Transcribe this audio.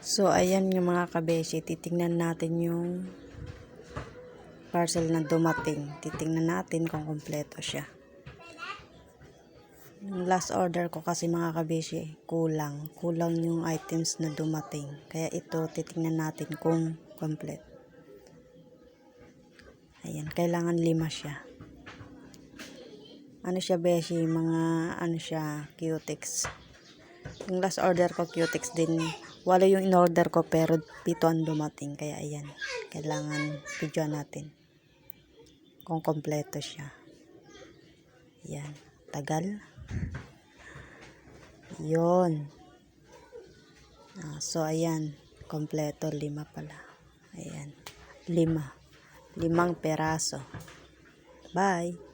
So, ayan yung mga kabeshi. Titingnan natin yung parcel na dumating. Titingnan natin kung kompleto siya. Yung last order ko kasi mga kabeshi, kulang. Kulang yung items na dumating. Kaya ito, titingnan natin kung kompleto. Ayan, kailangan 5 siya. Ano siya, beshi? Mga, ano siya, cutex. Yung last order ko, cutex din. 8 yung in-order ko, pero 7 ang dumating. Kaya, ayan. Kailangan video natin kung kompleto siya. Ayan. Tagal. Yun. So, ayan. Kompleto. 5 pala. Ayan. 5. 5 peraso. Bye.